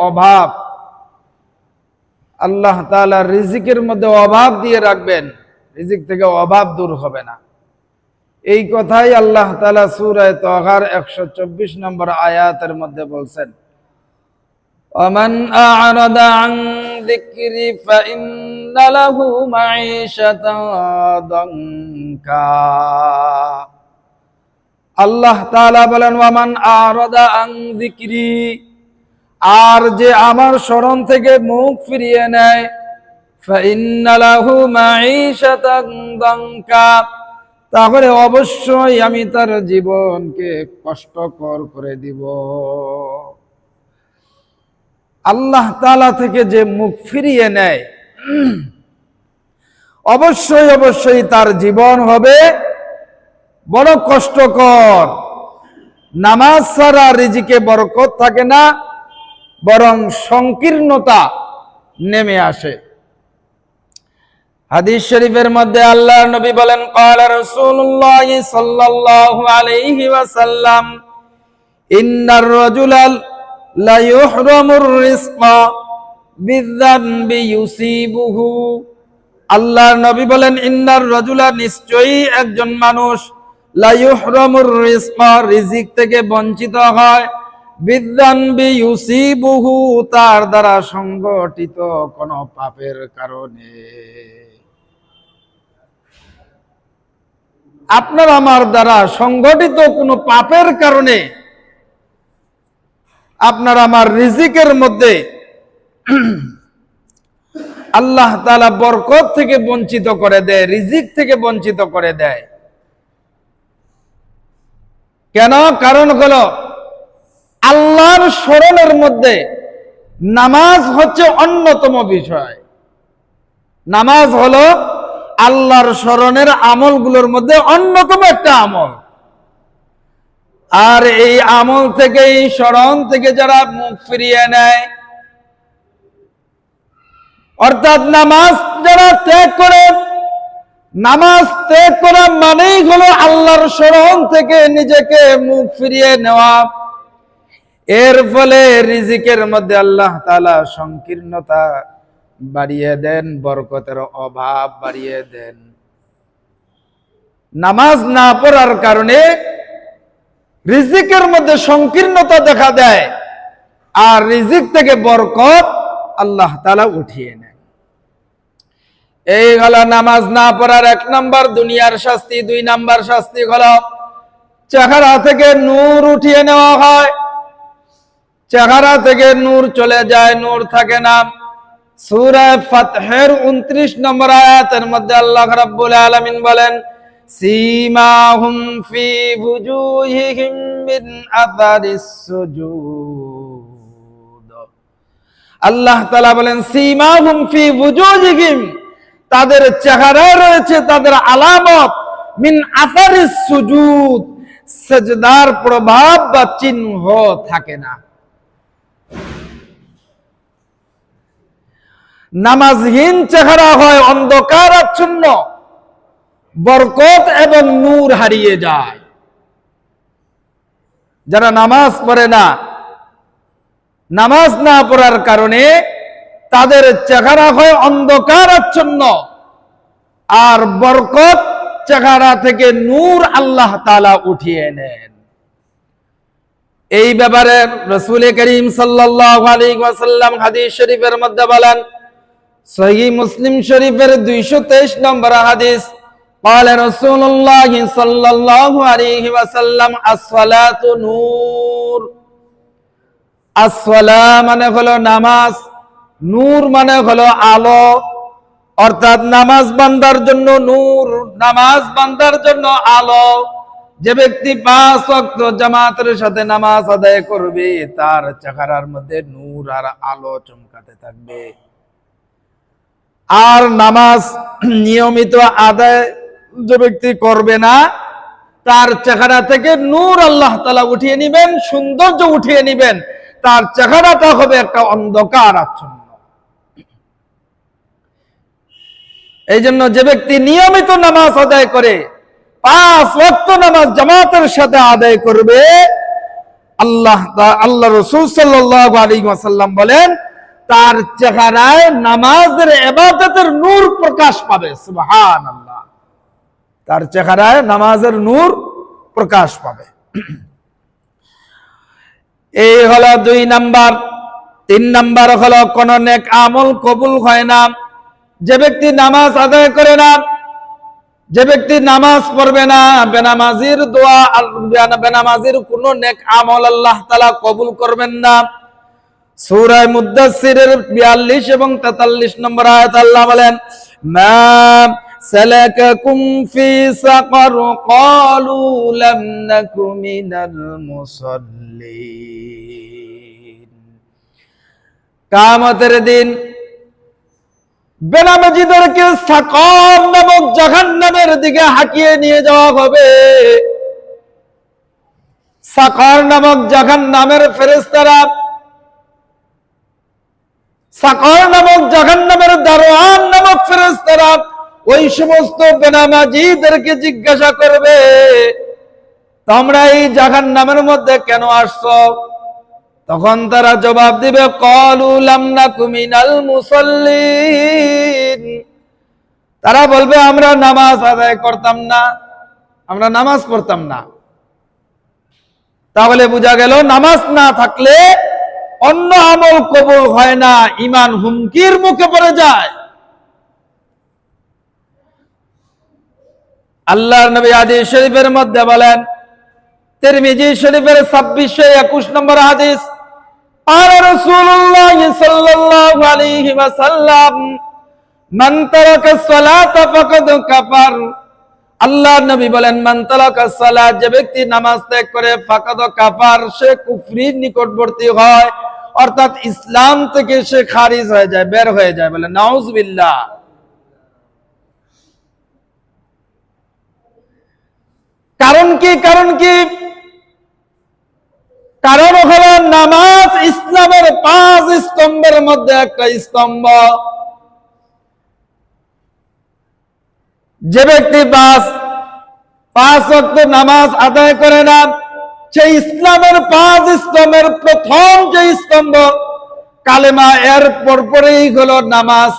অভাব, আল্লাহ তাআলা রিজিকের মধ্যে অভাব দিয়ে রাখবেন, রিজিক থেকে অভাব দূর হবে না। এই কথাই আল্লাহ তাআলা সূরা তাহার 124 নম্বর আয়াতের মধ্যে বলছেন, ওয়ামান আ'রাদা আন যিকরি ফাইন্না লাহু মাঈশাতান দানকা। আল্লাহ তাআলা বলেন, ওয়ামান আ'রাদা আন যিকরি, আর যে আমার স্মরণ থেকে মুখ ফিরিয়ে নেয়, ফাইন্না লাহু মাঈশাতান দানকা, তাহলে অবশ্যই আমি তার জীবনকে কষ্টকর করে দিব। আল্লাহ তাআলা থেকে যে মুখ ফিরিয়ে নেয়, অবশ্যই অবশ্যই তার জীবন হবে বড় কষ্টকর। নামাজ ছাড়া রিজিকে বরকত থাকে না, বরং সংকীর্ণতা নেমে আসে। হাদিস শরীফের মধ্যে আল্লাহর নবী বলেন, ক্বালা রাসূলুল্লাহ সাল্লাল্লাহু আলাইহি ওয়াসাল্লাম, ইন্নার রাজুলা লা ইউহরামুর রিজকা বিযানবি ইউসিবুহু। আল্লাহর নবী বলেন, ইন্নার রাজুলা, নিশ্চয়ই একজন মানুষ, লা ইউহরামুর রিজকা, রিজিক থেকে বঞ্চিত হয়, বিযানবি ইউসিবুহু, তার দ্বারা সংগঠিত কোন পাপের কারণে। আপনার আমার দ্বারা সংগঠিত কোনো পাপের কারণে আপনার আমার রিজিকের মধ্যে আল্লাহ তাআলা বরকত থেকে বঞ্চিত করে দেয়, রিজিক থেকে বঞ্চিত করে দেয়। কেন? কারণ হলো আল্লাহর স্মরণের মধ্যে নামাজ হচ্ছে অন্যতম বিষয়। নামাজ হলো আল্লাহর স্মরণের আমলগুলোর মধ্যে অন্যতম একটা আমল। আর এই আমল থেকে, এই স্মরণ থেকে যারা মুখ ফিরিয়ে নেয়, অর্থাৎ নামাজ যারা ত্যাগ করে, নামাজ ত্যাগ করা মানেই হলো আল্লাহর স্মরণ থেকে নিজেকে মুখ ফিরিয়ে নেওয়া। এর ফলে রিজিকের মধ্যে আল্লাহ তাআলা সংকীর্ণতা বাড়িয়ে দেন, বরকতের অভাব বাড়িয়ে দেন। নামাজ না পড়ার কারণে রিজিকের মধ্যে সংকীর্ণতা দেখা দেয়, আর রিজিক থেকে বরকত আল্লাহ তাআলা উঠিয়ে নেন। এই হলো নামাজ না পড়ার 1 নাম্বার দুনিয়ার শাস্তি। 2 নাম্বার শাস্তি হলো চেহারা থেকে নূর উঠিয়ে নেওয়া হয়, চেহারা থেকে নূর চলে যায়, নূর থাকে না। সূরা ফাতহের 29 নম্বর আয়াতের মধ্যে আল্লাহ রাব্বুল আলামিন বলেন, সীমাহুম ফি বুজুহিহিম মিন আসারিস সুজুদ। আল্লাহ তাআলা বলেন, সীমাহুম ফি বুজুহিহিম, তাদের চেহারায় রয়েছে তাদের আলামত, মিন আসারিস সুজুদ, সিজদার প্রভাব বা চিহ্ন থাকে না। নামাজহীন চেহারা হয় অন্ধকার আচ্ছন্ন, বরকত এবং নূর হারিয়ে যায়। যারা নামাজ পড়ে না, নামাজ না পড়ার কারণে তাদের চেহারা হয় অন্ধকার আচ্ছন্ন, আর বরকত, চেহারা থেকে নূর আল্লাহ তাআলা উঠিয়ে নেন। এই ব্যাপারে রাসূল করিম সাল্লাল্লাহু আলাইহি ওয়াসাল্লাম হাদিস শরীফের মধ্যে বলেন, সহিহ মুসলিম শরীফের 223 নম্বর হাদিস, ক্বালা রাসূলুল্লাহ সাল্লাল্লাহু আলাইহি ওয়াসাল্লাম, as-সালাতু নূর। as-সালা মানে হলো নামাজ, নূর মানে হলো আলো। অর্থাৎ নামাজ বান্দার জন্য নূর, নামাজ বান্দার জন্য আলো। যে ব্যক্তি 5 ওয়াক্ত জামাতের সাথে নামাজ আদায় করবে, তার চেহারার মধ্যে নূর আর আলো চমকাতে থাকবে। আর নামাজ নিয়মিত আদায় যে ব্যক্তি করবে না, তার চেহারা থেকে নূর আল্লাহ তাআলা উঠিয়ে নেবেন, সৌন্দর্য উঠিয়ে নেবেন, তার চেহারাটা হবে একটা অন্ধকার আচ্ছন্ন। এই জন্য যে ব্যক্তি নিয়মিত নামাজ আদায় করে, 5 ওয়াক্ত নামাজ জামাতের সাথে আদায় করবে, আল্লাহ রাসূল সাল্লাল্লাহু আলাইহি ওয়াসাল্লাম বলেন, তার চেহারায় নামাজের ইবাদতের নূর প্রকাশ পাবে। সুবহানাল্লাহ, তার চেহারায় নামাজের নূর প্রকাশ পাবে। এই হলো 2 নাম্বার। 3 নাম্বার হলো কোন নেক আমল কবুল হয় না। যে ব্যক্তি নামাজ আদায় করে না, যে ব্যক্তি নামাজ পড়বে না, বেনামাজির দোয়া, বেনামাজির কোন নেক আমল আল্লাহ তাআলা কবুল করবেন না। সূরা মুদ্দাসসিরের 42 এবং 43 নম্বর আয়াত আল্লাহ বলেন, মা সালাকাকুম ফি সাকার ক্বালু লাম নাকু মিনাল মুসাল্লিন। কিয়ামতের দিন বেনামাজিদেরকে সাকার নামক জাহান্নামের দিকে হাঁকিয়ে নিয়ে যাওয়া হবে। সাকার নামক জাহান্নামের ফেরেশতারা, সাকার নামক জাহান্নামের দারোয়ান নামক ফেরেশতারা ওই সমস্ত বেনামাজিদেরকে জিজ্ঞাসা করবে, তোমরা এই জাহান্নামের মধ্যে কেন আসছো? তখন তারা জবাব দিবে, ক্বালু লাম নাকু মিনাল মুসাল্লিন। তারা বলবে, আমরা নামাজ আদায় করতাম না, আমরা নামাজ পড়তাম না। তাহলে বোঝা গেল নামাজ না থাকলে অন্য আমল কবুল হয় না, ঈমান হুমকির মুখে পড়ে যায়। আল্লাহর নবী হাদিস শরীফের মধ্যে বলেন, তিরমিজি শরীফের 2621 নম্বর হাদিস, قال رسول الله صلى الله عليه وسلم من ترك الصلاة فقد كفر। আল্লাহর নবী বলেন, মান তারাকা সালাত, যে ব্যক্তি নামাজ ত্যাগ করে, ফাকাদ কাফার, সে কুফরির নিকটবর্তী হয়, অর্থাৎ ইসলাম থেকে সে খারিজ হয়ে যায়, বের হয়ে যায়। বলে নাউজুবিল্লাহ। কারণ কি? কারণ হলো নামাজ ইসলামের 5 স্তম্ভের মধ্যে একটা স্তম্ভ। যে ব্যক্তি 5 ওয়াক্ত নামাজ আদায় করে না, সেই ইসলামের 5 স্তম্ভের প্রথম যে স্তম্ভ কালেমা, এর পরপরেই হলো নামাজ।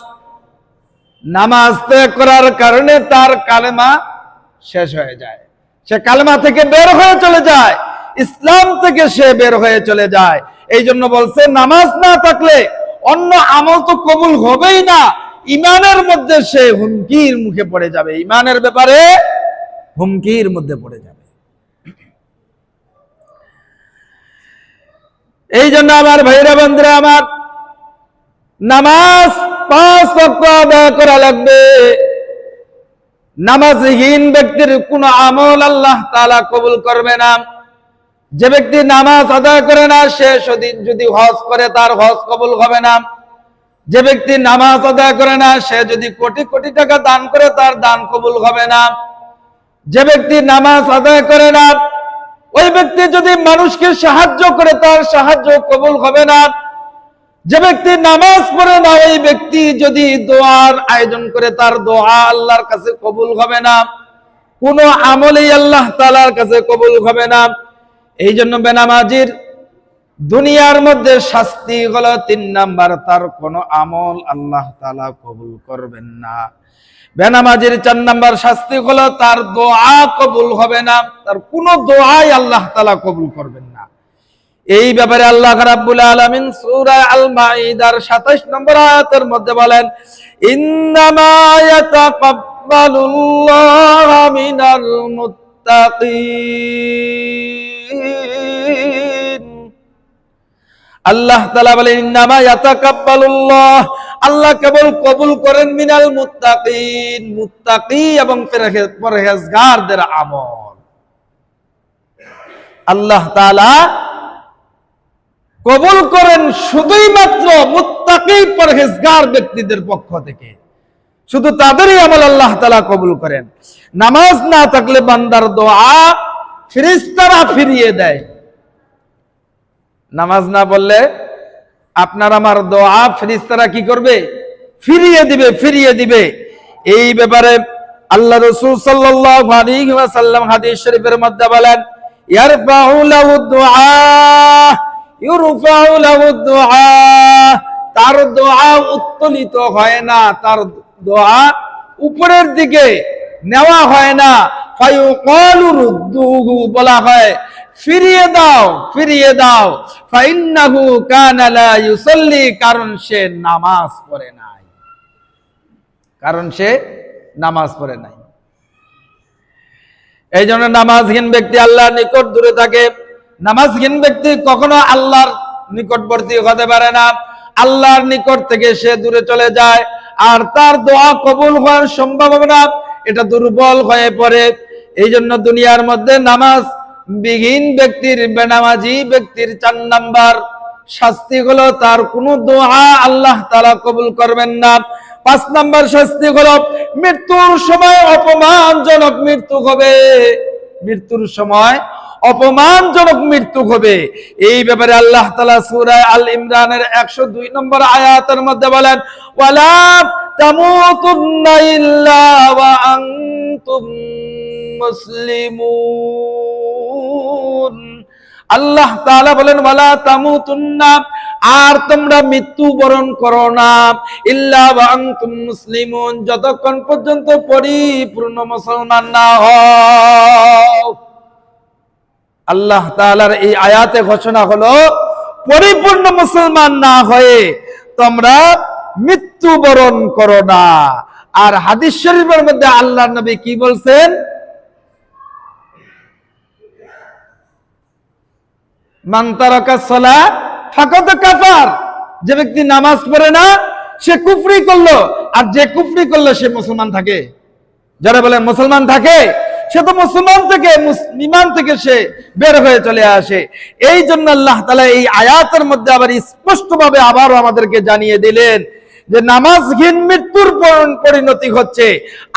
নামাজ ত্যাগ করার কারণে তার কালেমা শেষ হয়ে যায়, সে কালেমা থেকে বের হয়ে চলে যায়, ইসলাম থেকে সে বের হয়ে চলে যায়। এই জন্য বলছে, নামাজ না থাকলে অন্য আমল তো কবুল হবেই না, ইমানের মধ্যে সে হুমকির মুখে পড়ে যাবে, ইমানের ব্যাপারে হুমকির মধ্যে পড়ে যাবে। এই জন্য আমার ভাইরা বন্ধুরা আমার, নামাজ 5 ওয়াক্ত আদায় করা লাগবে। নামাজহীন ব্যক্তির কোন আমল আল্লাহ তাআলা কবুল করবে না। যে ব্যক্তি নামাজ আদায় করে না, সে যদি হজ করে, তার হজ কবুল হবে না। যে ব্যক্তি নামাজ আদায় করে না, সে যদি কোটি কোটি টাকা দান করে, তার দান কবুল হবে না। যে ব্যক্তি নামাজ আদায় করে না, ওই ব্যক্তি যদি মানুষকে সাহায্য করে, তার সাহায্য কবুল হবে না। যে ব্যক্তি নামাজ পড়ে না, ওই ব্যক্তি যদি দোয়ার আয়োজন করে, তার দোয়া আল্লাহর কাছে কবুল হবে না, কোন আমলই আল্লাহ তাআলার কাছে কবুল হবে না। এই জন্য বেনামাজির দুনিয়ার মধ্যে শাস্তি হলো 3 নাম্বার, তার কোন আমল আল্লাহ তাআলা কবুল করবেন না। বেনামাজির 4 নাম্বার শাস্তি হলো তার দোয়া কবুল হবে না, তার কোন দোয়াই আল্লাহ তাআলা কবুল করবেন না। এই ব্যাপারে আল্লাহ রাব্বুল আলামিন সূরা আল মাইদার 27 নম্বর আয়াতের মধ্যে বলেন, ইন্নামা ইয়াতাকাব্বালুল্লাহু মিনাল মুত্তাকিন। আল্লাহ তাআলা বলেন, ইন্নামা ইয়াতাকাব্বালুল্লাহ, আল্লাহ কেবল কবুল করেন মিনাল মুত্তাকিন, মুত্তাকি এবং পরহেজগারদের আমল। আল্লাহ তাআলা কবুল করেন শুধুই মাত্র মুত্তাকি পরহেজগার ব্যক্তিদের পক্ষ থেকে, শুধু তাদেরই আমল আল্লাহ তাআলা কবুল করেন। নামাজ না থাকলে বান্দার দোয়া ফেরেশতারা ফিরিয়ে দেয়। নামাজ না পড়লে আপনার আমার দোয়া ফেরেশতারা কি করবে? ফিরিয়ে দিবে। এই ব্যাপারে আল্লাহ রাসূল সাল্লাল্লাহু আলাইহি ওয়াসাল্লাম হাদিস শরীফের মধ্যে বলেন, ইয়ারফাউ লাহু দুআ, ইউরফাউ লাহু দুআ, তার দোয়া উত্তোলিত হয় না, তার দোয়া উপরের দিকে নেওয়া হয় না। ফায়ুকালু রুদ্দুহু, বলা হয় ফিরিয়ে দাও, ফিরিয়ে দাও। ফাইন্নাহু কানা লা ইউসাল্লি, কারণ সে নামাজ পড়ে নাই, কারণ সে নামাজ পড়ে নাই। এই জন্য নামাজহীন ব্যক্তি আল্লাহর নিকট দূরে থাকে। নামাজহীন ব্যক্তি কখনো আল্লাহর নিকটবর্তী হতে পারে না, আল্লাহর নিকট থেকে সে দূরে চলে যায়, আর তার দোয়া কবুল হওয়ার সম্ভাবনা এটা দুর্বল হয়ে পড়ে। এই জন্য দুনিয়ার মধ্যে নামাজ বিহীন ব্যক্তির, বেনামাজি ব্যক্তির 4 নাম্বার শাস্তি হলো তার কোনো দোয়া আল্লাহ তাআলা কবুল করবেন না। 5 নাম্বার শাস্তি হলো মৃত্যুর সময় অপমানজনক মৃত্যু হবে, মৃত্যুর সময় অপমানজনক মৃত্যু হবে। এই ব্যাপারে আল্লাহ তাআলা সূরা আল ইমরানের 102 নম্বর আয়াতের মধ্যে বলেন, ওয়ালা তামুতুন্না ইল্লা ওয়া আনতুম মুসলিমুন। আল্লাহ তাআলা বলেন, ওয়ালা তামুতুন্না, আর তোমরা মৃত্যুবরণ করো না, ইল্লা ওয়া আনতুম মুসলিমুন, যতক্ষণ পর্যন্ত পরিপূর্ণ মুসলমান না হও। আল্লাহ তাআলার এই আয়াতে ঘোষণা হলো পরিপূর্ণ মুসলমান না হয়ে তোমরা মৃত্যুবরণ করো না। আর হাদিস শরীফের মধ্যে আল্লাহর নবী কি বলছেন? মান তারাকাস সালাত ফাকাদ কাফার, যে ব্যক্তি নামাজ পড়ে না সে কুফরি করলো, আর যে কুফরি করলো সে মুসলমান থাকে। যারা বলেন মুসলমান থাকে, সে তো মুসলমান থেকে, ঈমান থেকে সে বের হয়ে চলে আসে। এই জন্য আল্লাহ তাআলা এই আয়াতের মধ্যে আবার স্পষ্টভাবে আবারও আমাদেরকে জানিয়ে দিলেন যে নামাজহীন মৃত্যুর পরিণতি হচ্ছে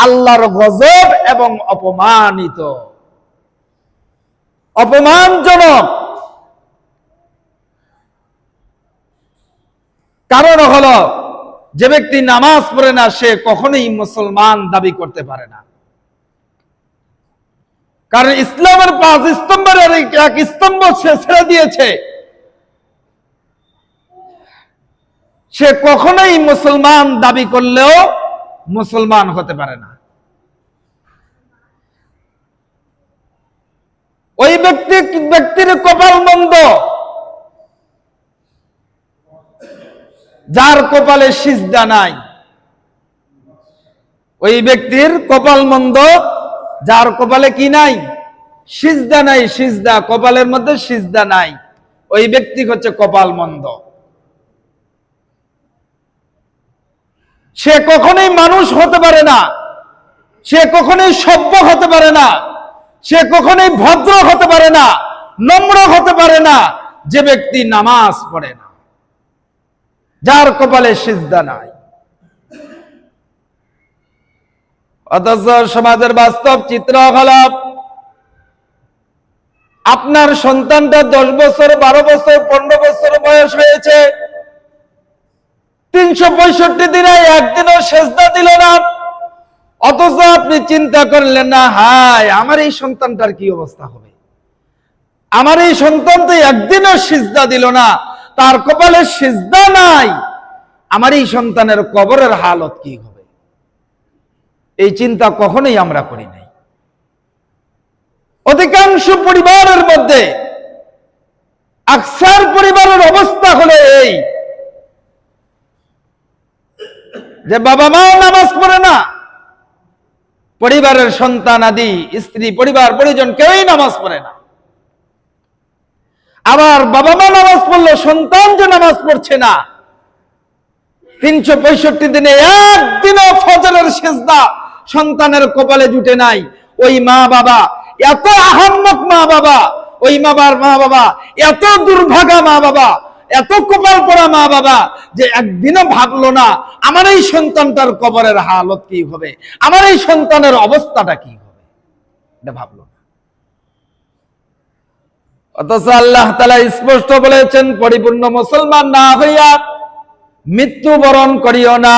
আল্লাহর গজব এবং অপমানিত, অপমানজনক। কারণ হলো যে ব্যক্তি নামাজ পড়ে না সে কখনোই মুসলমান দাবি করতে পারে না। কারণ ইসলামের 5 স্তম্ভের এক স্তম্ভ সে ছেড়ে দিয়েছে, সে কখনোই মুসলমান দাবি করলেও মুসলমান হতে পারে না। ওই ব্যক্তির কপাল মন্দ, যার কপালে সিজদা নাই। ওই ব্যক্তির কপাল মন্দ, যার কপালে কি নাই? সিজদা নাই। সিজদা, কপালের মধ্যে সিজদা নাই, ওই ব্যক্তি হচ্ছে কপাল মন্দ। সে কখনোই মানুষ হতে পারে না, সে কখনোই সভ্য হতে পারে না, সে কখনোই ভদ্র হতে পারে না, নম্র হতে পারে না, যে ব্যক্তি নামাজ পড়ে না, যার কপালে সিজদা নাই। অথচ সমাজের বাস্তব চিত্র হলো আপনার সন্তানটা 10 বছর, 12 বছর, 15 বছর বয়স হয়েছে, 365 দিনে একদিনও সিজদা দিল না। অথচ আপনি চিন্তা করলেন না, হায় আমার এই সন্তানটার কি অবস্থা হবে, আমার এই সন্তান তো একদিনও সিজদা দিল না, তার কপালে সিজদা নাই, আমার এই সন্তানের কবরের হালত কি হবে। এই চিন্তা কখনোই আমরা করি নাই। অধিকাংশ পরিবারের মধ্যে, আকসার পরিবারের অবস্থা হলো এই যে বাবা মা নামাজ পড়ে না, পরিবারের সন্তান আদি, স্ত্রী, পরিবার পরিজন কেউই নামাজ পড়ে না। আবার বাবা মা নামাজ পড়লো, সন্তান যে নামাজ পড়ছে না, 365 দিনে একদিনও ফজরের সিজদা সন্তানের কপালে জুটে নাই। ওই মা বাবা এত আহাম্মক মা বাবা, ওই মা বাবা এত দুর্ভাগা মা বাবা, এত কপাল পড়া মা বাবা যে একদিনও ভাবলো না আমার এই সন্তানটার কবরের হালত কি হবে, আমার এই সন্তানের অবস্থাটা কি হবে, এটা ভাবলো না। অথচ আল্লাহ তাআলা স্পষ্ট বলেছেন, পরিপূর্ণ মুসলমান না হইয়া মৃত্যুবরণ করিও না।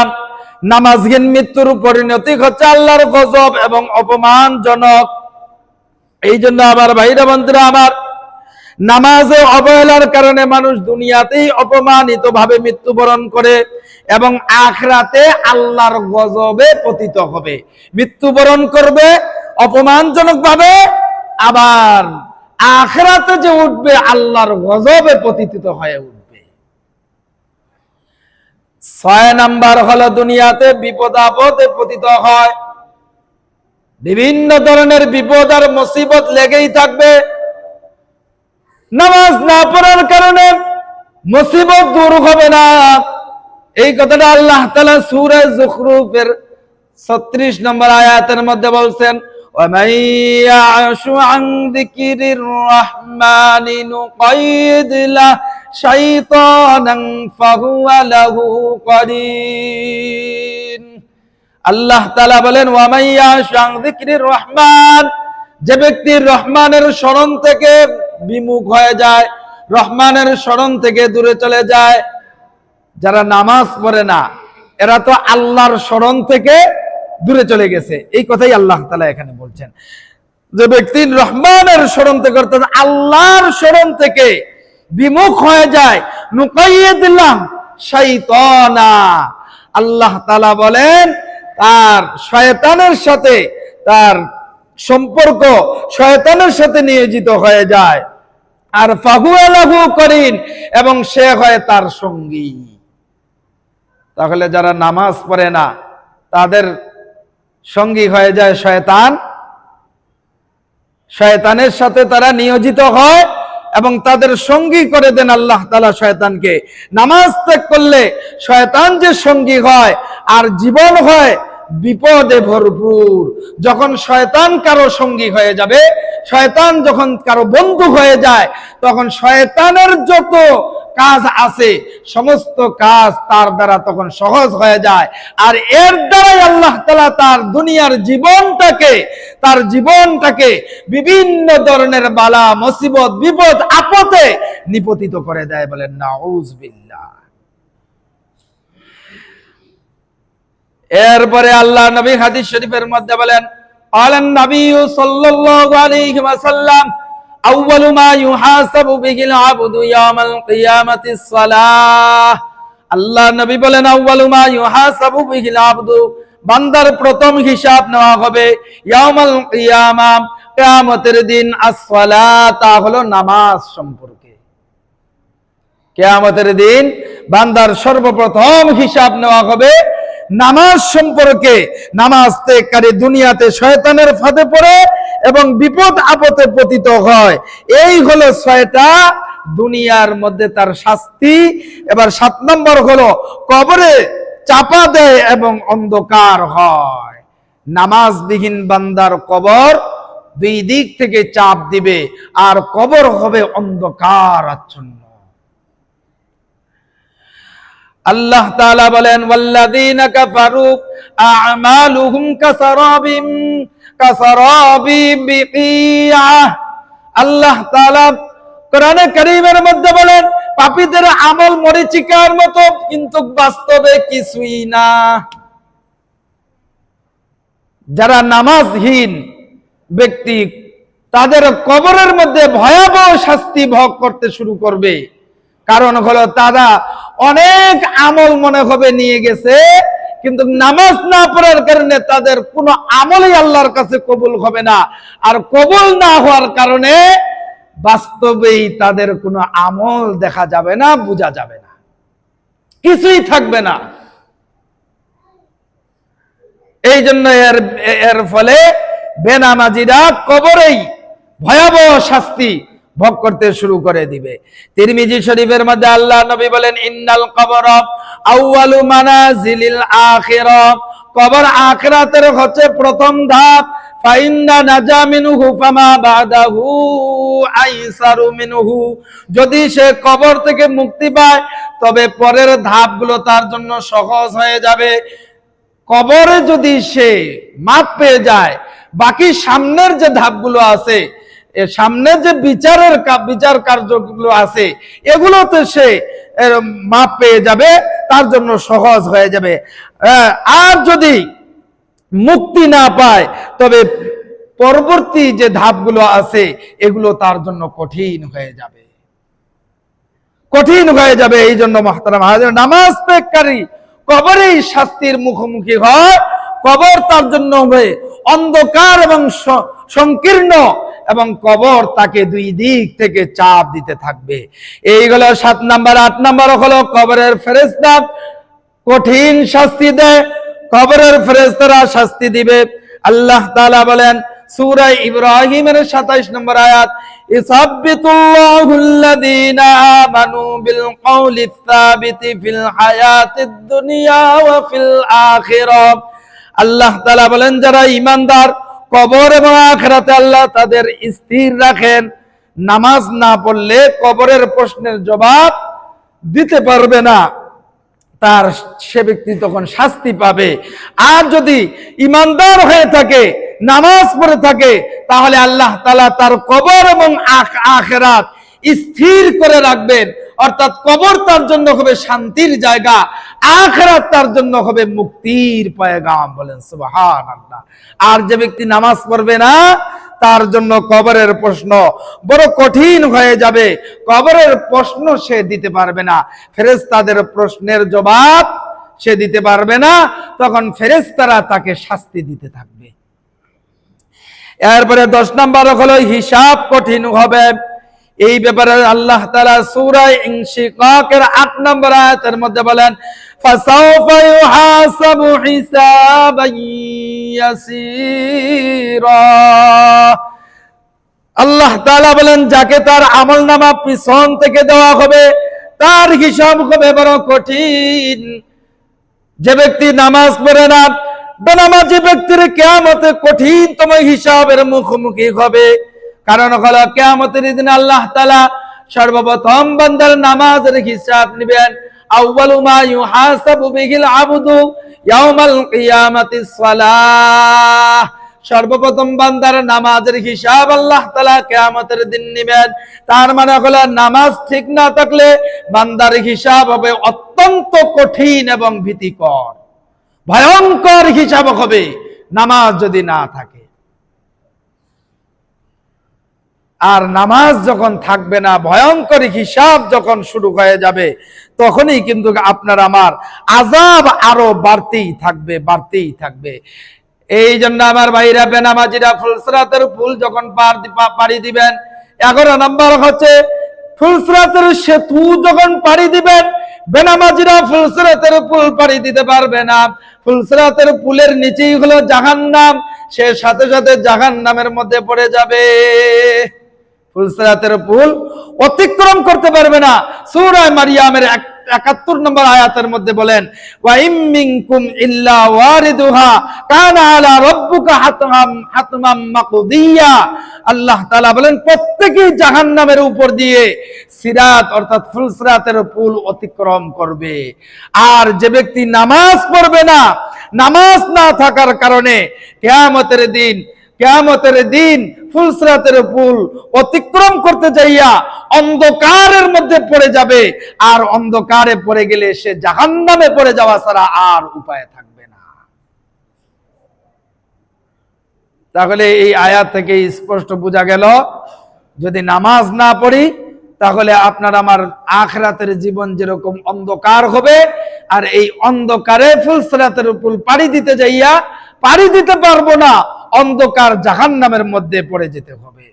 নামাজহীন মৃত্যুর পরিণতি হচ্ছে আল্লাহর গজব এবং অপমানজনক। এই জন্য আমার ভাইরা বন্ধুরা আমার, নামাজে অবহেলার কারণে মানুষ দুনিয়াতেই অপমানিত ভাবে মৃত্যুবরণ করে এবং আখিরাতে আল্লাহর গজবে পতিত হবে, মৃত্যুবরণ করবে অপমানজনক ভাবে, আবার আখিরাতে যে উঠবে আল্লাহর গজবে পতিত হয়ে উঠবে। 6 নাম্বার হলো দুনিয়াতে বিপদ আপদে পতিত হয়, বিভিন্ন ধরনের বিপদ আর মুসিবত লেগেই থাকবে। নামাজ না পড়ার কারণে মুসিবত দূর হবে না, এই কথাটা আল্লাহ তাআলা সূরা যুখরুফের 36 নম্বর আয়াতের মধ্যে বলছেন, وَمَن يَعْشُ عَن ذِكْرِ الرَّحْمَنِ نُقَيِّضْ لَهُ شَيْطَانًا فَهُوَ لَهُ قَرِينٌ। আল্লাহ তাআলা বলেন, وَمَن يَعْشُ عَن ذِكْرِ الرَّحْمَنِ, যে ব্যক্তি রহমানের স্মরণ থেকে বিমুখ হয়ে যায়, রহমানের স্মরণ থেকে দূরে চলে যায়, যারা নামাজ পড়ে না এরা তো আল্লাহর স্মরণ থেকে দূরে চলে গেছে, এই কথাই আল্লাহ তাআলা এখানে বলছেন। যে ব্যক্তি রহমানের স্মরণ থেকে অর্থাৎ আল্লাহর স্মরণ থেকে বিমুখ হয়ে যায়, নুকাইয়িদ লাহু শাইতানা, আল্লাহ তাআলা বলেন তার শয়তানের সাথে তার সম্পর্ক শয়তানের সাথে নিয়োজিত হয়ে যায়, আর ফাহুয়া লাহু করিন, এবং সে হয় তার সঙ্গী। তাহলে যারা নামাজ পড়ে না তাদের সঙ্গী হয়ে যায় শয়তান, শয়তানের সাথে তারা নিয়োজিত হয় এবং তাদের সঙ্গী করে দেন আল্লাহ তাআলা শয়তানকে। নামাজ ত্যাগ করলে শয়তান যে সঙ্গী হয় আর জীবন হয় বিপদে ভরপুর। যখন শয়তান কারো সঙ্গী হয়ে যাবে, শয়তান যখন কারো বন্ধু হয়ে যায়, তখন শয়তানের যত কাজ আছে সমস্ত কাজ তার দ্বারা তখন সহজ হয়ে যায়, আর এর দ্বারাই আল্লাহ তাআলা তার দুনিয়ার জীবনটাকে বিভিন্ন ধরনের বালা মুসিবত বিপদ আপদে নিপতিত করে দেয়। বলেন নাউযুবিল্লাহ। এরপরে আল্লাহ নবী হাদিস শরীফের মধ্যে বলেন, আলান নবী সাল্লাল্লাহু আলাইহি ওয়াসাল্লাম, আউয়ালু মা ইউহাসাবু বিহিল আবদু ইয়াউমাল কিয়ামাতিস সালাহ। আল্লাহ নবী বলেন, আউয়ালু মা ইউহাসাবু বিহিল আবদু, বান্দার প্রথম হিসাব নেওয়া হবে ইয়াউমাল কিয়ামা, কিয়ামতের দিন, as-সালাত, তা হলো নামাজ সম্পর্কে। কিয়ামতের দিন বান্দার সর্বপ্রথম হিসাব নেওয়া হবে নামাজ সম্পর্কে। নামাজ ত্যাগকারী দুনিয়াতে শয়তানের ফাঁদে পড়ে এবং বিপদ আপদে পতিত হয়। এই হলো 6টা দুনিয়ার মধ্যে তার শাস্তি। এবার 7 নম্বর হলো কবরে চাপা দেয় এবং অন্ধকার হয়। নামাজবিহীন বান্দার কবর 2 দিক থেকে চাপ দিবে আর কবর হবে অন্ধকার আচ্ছন্ন। আল্লাহ তাআলা বলেন, ওয়াল্লাযীনা কাফারু আ'মালুহুম কাসারাবিম বিকিআহ। আল্লাহ তাআলা কোরআনে কারীমের মধ্যে বলেন, পাপীদের আমল মরীচিকার মতো, কিন্তু বাস্তবে কিছুই না। যারা নামাজহীন ব্যক্তি তাদের কবরের মধ্যে ভয়াবহ শাস্তি ভোগ করতে শুরু করবে। কারণ হলো তারা অনেক আমল মনে হবে নিয়ে গেছে, কিন্তু নামাজ না পড়ার কারণে তাদের কোনো আমলই আল্লাহর কাছে কবুল হবে না, আর কবুল না হওয়ার কারণে বাস্তবেই তাদের কোনো আমল দেখা যাবে না, বোঝা যাবে না, কিছুই থাকবে না। এই জন্য এর ফলে বেনামাজিরা কবরেই ভয়াবহ শাস্তি ভোগ করতে শুরু করে দিবে। তিরমিজি শরীফের মধ্যে আল্লাহ নবী বলেন, ইন্নাল কবর আউয়ালু মানাজিলিল আখিরাহ, কবর আখিরাতের হচ্ছে প্রথম ধাপ। ফাইন্না নাজা মিনহু ফামা বাদাহু আইসারু মিনহু, যদি সে কবর থেকে মুক্তি পায় তবে পরের ধাপগুলো তার জন্য সহজ হয়ে যাবে। কবরে যদি সে মাপ পেয়ে যায়, বাকি সামনের যে ধাপগুলো আছে, সামনের যে বিচার কার্যগুলো আছে, এগুলোতে সে মাপ পেয়ে যাবে, তার জন্য সহজ হয়ে যাবে। আর যদি মুক্তি না পায় তবে পরবর্তী যে ধাপগুলো আছে এগুলো তার জন্য কঠিন হয়ে যাবে, কঠিন হয়ে যাবে। এই জন্য মুহতারাম হাজির, নামাজ ত্যাগকারী কবরেই শাস্তির মুখোমুখি হয়। কবর তার জন্য হবে অন্ধকার এবং সংকীর্ণ, এবং কবর তাকে দুই দিক থেকে চাপ দিতে থাকবে। এইগুলো 7 নাম্বার। 8 নাম্বার হলো কবরের ফেরেশতা কঠিন শাস্তি দেয়। কবরের ফেরেশতারা শাস্তি দিবে। আল্লাহ তাআলা বলেন সূরা ইব্রাহিমের 27 নম্বর আয়াত, ইসাব্বিতুল্লাহুল্লাযীনা আমানু বিল কওলিস সাবিতি ফিল হায়াতিদ দুনিয়া ওয়া ফিল আখিরাহ। আল্লাহ তাআলা বলেন যারা ঈমানদার কবর এবং আখিরাতে আল্লাহ তাদের স্থির রাখেন। নামাজ না পড়লে কবরের প্রশ্নের জবাব দিতে পারবে না, তার সে ব্যক্তি তখন শাস্তি পাবে। আর যদি ঈমানদার হয়ে থাকে, নামাজ পড়ে থাকে, তাহলে আল্লাহ তাআলা তার কবর এবং আখিরাত স্থির করে রাখবেন। অর্থাৎ কবর তার জন্য হবে শান্তির জায়গা, আখিরাত তার জন্য হবে মুক্তির পয়গাম। বলেন সুবহানাল্লাহ। আর যে ব্যক্তি নামাজ পড়বে না, তার জন্য কবরের প্রশ্ন বড় কঠিন হয়ে যাবে। কবরের প্রশ্ন সে দিতে পারবে না, ফেরেশতাদের প্রশ্নের জবাব সে দিতে পারবে না, তখন ফেরেশতারা তাকে শাস্তি দিতে থাকবে। এরপরে 10 নাম্বার হলো হিসাব কঠিন হবে। এই ব্যাপারে আল্লাহ তাআলা সূরা ইনশিকাকের 8 নম্বর আয়াতের মধ্যে বলেন, ফাসাউফা ইউহাসাবু হিসাবান ইয়াসীরা। আল্লাহ তাআলা বলেন যাকে তার আমলনামা পিছন থেকে দেওয়া হবে তার হিসাব হবে বড় কঠিন। যে ব্যক্তি নামাজ পড়ে না, বেনামাজি ব্যক্তির কিয়ামতে কঠিনতম হিসাবের মুখোমুখি হবে। কারণ হলো কিয়ামতের দিন আল্লাহ তাআলা সর্বপ্রথম বান্দার নামাজের হিসাব নেবেন। আউয়ালু মা ইউহাসাবু বিহিল আবদু ইয়াউমাল কিয়ামাতিস সালাহ। সর্বপ্রথম বান্দার নামাজের হিসাব আল্লাহ তাআলা কিয়ামতের দিন নেবেন। তার মানে হলো নামাজ ঠিক না থাকলে বান্দার হিসাব হবে অত্যন্ত কঠিন এবং ভীতিকর, ভয়ঙ্কর হিসাব হবে নামাজ যদি না থাকে। আর নামাজ যখন থাকবে না, ভয়ঙ্কর হিসাব যখন শুরু হয়ে যাবে, তখনই কিন্তু আপনার আমার আযাব আরো বাড়তেই থাকবে, বাড়তেই থাকবে। এই জন্য আমার ভাইরা, বেনামাজিরা ফুলসিরাতের পুল যখন পাড়ি দিবেন, 11 নম্বর হচ্ছে ফুলসিরাতের সেতু যখন পাড়ি দিবেন, বেনামাজিরা ফুলসিরাতের পুল পাড়ি দিতে পারবে না। ফুলসিরাতের পুলের নিচেই হলো জাহান্নাম, সে সাথে সাথে জাহান্নামের মধ্যে পড়ে যাবে। ফুলসিরাতের পুল অতিক্রম করতে পারবে না। সূরা মারিয়ামের 71 নম্বর আয়াতের মধ্যে বলেন, ওয়া ইম মিনকুম ইল্লা ওয়ারিদুহা কানা আলা রাব্বিকা হাতমান মাকদিয়া। আল্লাহ তাআলা বলেন প্রত্যেকই জাহান্নামের উপর দিয়ে সিরাত অর্থাৎ ফুলসিরাতের পুল অতিক্রম করবে। আর যে ব্যক্তি নামাজ পড়বে না, নামাজ না থাকার কারণে কিয়ামতের দিন ফুলসিরাতের পুল অতিক্রম করতে যাইয়া অন্ধকারের মধ্যে পড়ে যাবে। আর অন্ধকারে পড়ে গেলে সে জাহান্নামে পড়ে যাওয়া ছাড়া আর উপায় থাকবে না। তাহলে এই আয়াত থেকে স্পষ্ট বোঝা গেল, যদি নামাজ না পড়ি তাহলে আপনার আমার আখিরাতের জীবন যেরকম অন্ধকার হবে, আর এই অন্ধকারে ফুলসিরাতের পুল পাড়ি দিতে যাইয়া পাড়ি দিতে পারবো না, অন্ধকার জাহান্নামের মধ্যে পড়ে যেতে হবে।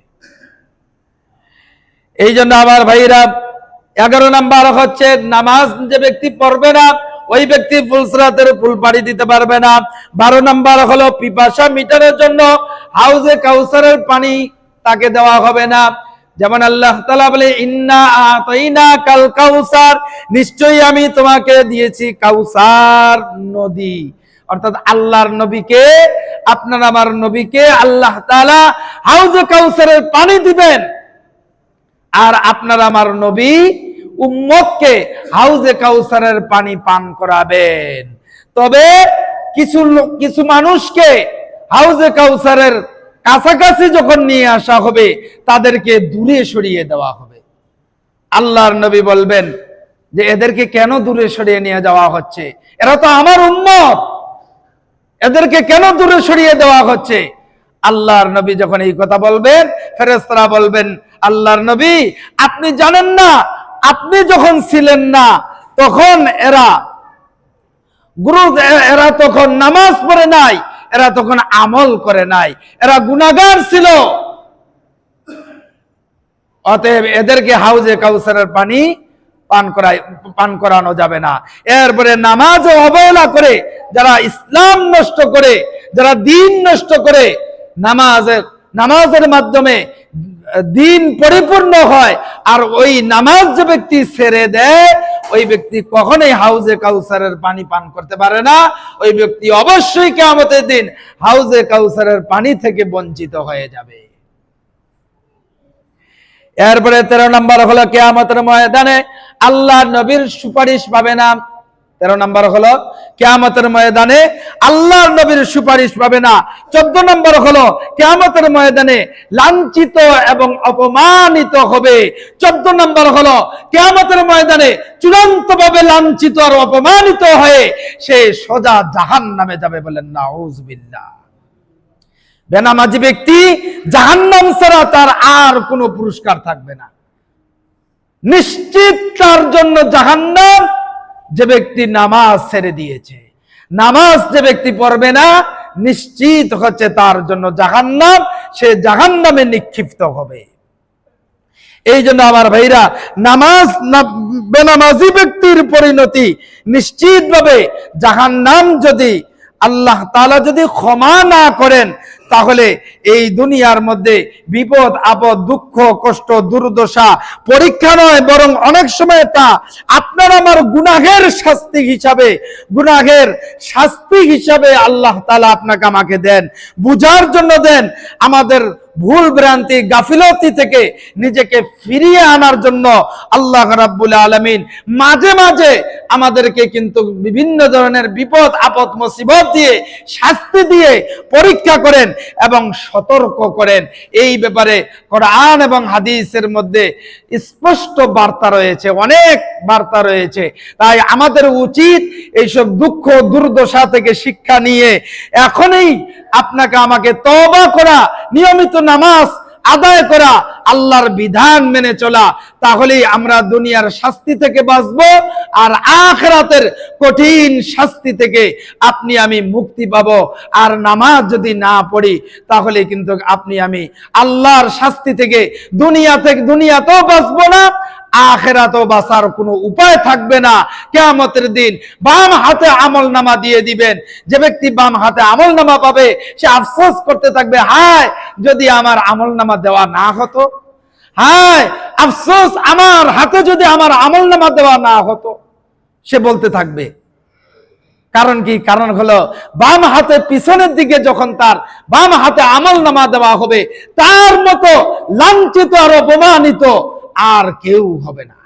এই জন্য আমার ভাইরা, 11 নাম্বার হচ্ছে নামাজ যে ব্যক্তি পড়বে না ওই ব্যক্তি ফুলসিরাতের পুল পাড়ি দিতে পারবে না। 12 নাম্বার হলো পিপাসা মিটানোর জন্য হাউজে কাউসারের পানি তাকে দেওয়া হবে না। যেমন আল্লাহ তাআলা বলে, ইন্না আতাইনাকাল কাউসার, নিশ্চয়ই আমি তোমাকে দিয়েছি কাউসার নদী। অর্থাৎ আল্লাহর নবীকে, আপনার আমার নবীকে আল্লাহ তাআলা হাউজে কাউসারের পানি দিবেন, আর আপনার আমার নবী উম্মতকে হাউজে কাউসারের পানি পান করাবেন। তবে কিছু মানুষকে হাউজে কাউসারের কাছাকাছি যখন নিয়ে আসা হবে তাদেরকে দূরে সরিয়ে দেওয়া হবে। আল্লাহর নবী বলবেন যে এদেরকে কেন দূরে সরিয়ে নিয়ে যাওয়া হচ্ছে, এরা তো আমার উম্মত, এদেরকে কেন দূরে সরিয়ে দেওয়া হচ্ছে? আল্লাহর নবী যখন এই কথা বলবেন, ফেরেশতারা বলবেন, আল্লাহর নবী আপনি জানেন না, আপনি যখন ছিলেন না তখন এরা তখন নামাজ পড়ে নাই, এরা তখন আমল করে নাই, এরা গুনাহগার ছিল, অতএব এদেরকে হাউজে কাউসারের পানি পান করানো যাবে না। এরপরে নামাজ অবহেলা করে যারা ইসলাম নষ্ট করে, যারা দিন নষ্ট করে, নামাজের মাধ্যমে দিন পরিপূর্ণ হয়, আর ওই নামাজ যে ব্যক্তি ছেড়ে দেয় ওই ব্যক্তি কখনোই হাউজে কাউসারের পানি পান করতে পারে না। ওই ব্যক্তি অবশ্যই কিয়ামতের দিন হাউজে কাউসারের পানি থেকে বঞ্চিত হয়ে যাবে। এরপরে 13 নম্বর হলো কিয়ামতের ময়দানে আল্লাহর নবীর সুপারিশ পাবে না। 13 নম্বর হলো কিয়ামতের ময়দানে আল্লাহর নবীর সুপারিশ পাবে না। 14 নম্বর হলো কিয়ামতের ময়দানে লাঞ্ছিত এবং অপমানিত হবে। 14 নম্বর হলো কিয়ামতের ময়দানে চূড়ান্তভাবে লাঞ্ছিত আর অপমানিত হয়ে সে সোজা জাহান্নামে যাবে। বলেন নাউজুবিল্লাহ। বেনামাজি ব্যক্তি জাহান্নাম ছাড়া তার আর কোনো পুরস্কার থাকবে না, নিশ্চিত তার জন্য জাহান্নাম। যে ব্যক্তি নামাজ ছেড়ে দিয়েছে, নামাজ যে ব্যক্তি পড়বে না, নিশ্চিত হচ্ছে তার জন্য জাহান্নাম, সে জাহান্নামে নিক্ষিপ্ত হবে। এই জন্য আমার ভাইরা, বেনামাজি ব্যক্তির পরিণতি নিশ্চিতভাবে জাহান্নাম। যদি আল্লাহ তাআলা যদি ক্ষমা না করেন তাহলে এই দুনিয়ার মধ্যে বিপদ আপদ, দুঃখ, কষ্ট, দুর্দশা, পরীক্ষা নয়, বরং অনেক সময় তা আপনার আমার গুনাহের শাস্তি হিসাবে আল্লাহ তাআলা আপনাকে আমাকে দেন, বুঝার জন্য দেন, আমাদের ভুল ভ্রান্তি গাফিলতি থেকে নিজেকে ফিরিয়ে আনার জন্য আল্লাহ রাব্বুল আলামিন মাঝে মাঝে আমাদেরকে কিন্তু বিভিন্ন ধরনের বিপদ আপদ মুসিবত দিয়ে, শাস্তি দিয়ে পরীক্ষা করেন এবং সতর্ক করেন। এই ব্যাপারে কোরআন এবং হাদিসের মধ্যে স্পষ্ট বার্তা রয়েছে, অনেক বার্তা রয়েছে। তাই আমাদের উচিত এইসব দুঃখ দুর্দশা থেকে শিক্ষা নিয়ে এখনই আপনাকে আমাকে তওবা করা, নিয়মিত নামাজ আদায় করা, আল্লাহর বিধান মেনে চলা, তাহলেই আমরা দুনিয়ার শাস্তি থেকে বাঁচব আর আখিরাতের কঠিন শাস্তি থেকে আপনি আমি মুক্তি পাব। আর নামাজ যদি না পড়ি তাহলে কিন্তু আপনি আমি আল্লাহর শাস্তি থেকে দুনিয়াতেও বাঁচব না, আখিরাতেও বাঁচার কোনো উপায় থাকবে না। কিয়ামতের দিন বাম হাতে আমলনামা দিয়ে দিবেন। যে ব্যক্তি বাম হাতে আমলনামা পাবে সে আফসোস করতে থাকবে, হায় যদি আমার আমলনামা দেওয়া না হতো, হায় আফসোস আমার হাতে যদি আমার আমলনামা দেওয়া না হতো, সে বলতে থাকবে। কারণ কি? কারণ হলো বাম হাতে পিছনের দিকে যখন তার বাম হাতে আমলনামা দেওয়া হবে, তার মতো লাঞ্ছিত আর অপমানিত আর কেউ হবে না।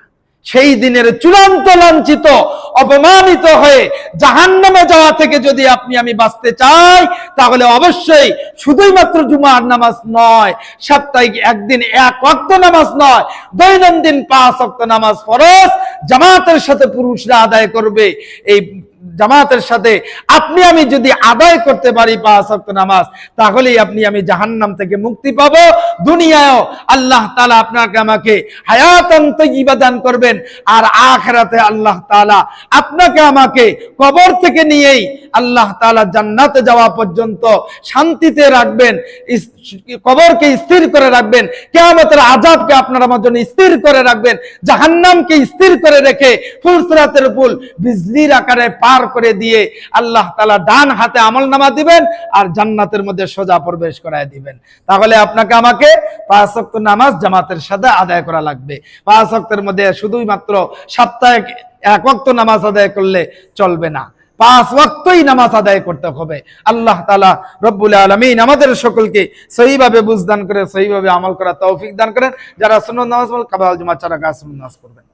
সেই দিনের চূড়ান্ত লাঞ্ছিত অপমানিত হয়ে জাহান্নামে যাওয়া থেকে যদি আপনি আমি বাঁচতে চাই, তাহলে অবশ্যই শুধুই মাত্র জুমার নামাজ নয়, সাপ্তাহিক একদিন 1 ওয়াক্ত নামাজ নয়, দৈনন্দিন 5 ওয়াক্ত নামাজ ফরজ জামাতের সাথে পুরুষরা আদায় করবে। এই জামাতের সাথে আপনি আমি যদি আদায় করতে পারি 5 ওয়াক্ত নামাজ, তাহলেই আপনি আমি জাহান্নাম থেকে মুক্তি পাবো। দুনিয়ায়ও আল্লাহ তাআলা আপনাকে আমাকে হায়াতান তাইয়্যিবা দান করবেন, আর আখিরাতে আল্লাহ তাআলা আপনাকে আমাকে কবর থেকে নিয়েই আল্লাহ তাআলা জান্নাতে যাওয়া পর্যন্ত শান্তিতে রাখবেন, কবরকে স্থির করে রাখবেন, কিয়ামতের আযাবকে আপনার আমার জন্য স্থির করে রাখবেন, জাহান্নামকে স্থির করে রেখে ফুলসিরাতের পুল বিজলির আকারে পার করে দিয়ে আল্লাহ তাআলা ডান হাতে আমলনামা দিবেন আর জান্নাতের মধ্যে সোজা প্রবেশ করায় দিবেন। তাহলে আপনাকে আমাকে 5 ওয়াক্ত নামাজ জামাতের সাথে আদায় করা লাগবে। 5 ওয়াক্তের মধ্যে শুধুই মাত্র সাপ্তাহিক 1 ওয়াক্ত নামাজ আদায় করলে চলবে না, 5 ওয়াক্তই নামাজ আদায় করতে হবে। আল্লাহ তাআলা রব্বুল আলামিন আমাদের সকলকে সহিভাবে বুঝদান করে সহিভাবে আমল করার তৌফিক দান করেন। যারা সুন্নাত নামাজ পড়েন কাবাল জুমা ছাড়া সুন্নাত নামাজ পড়বেন।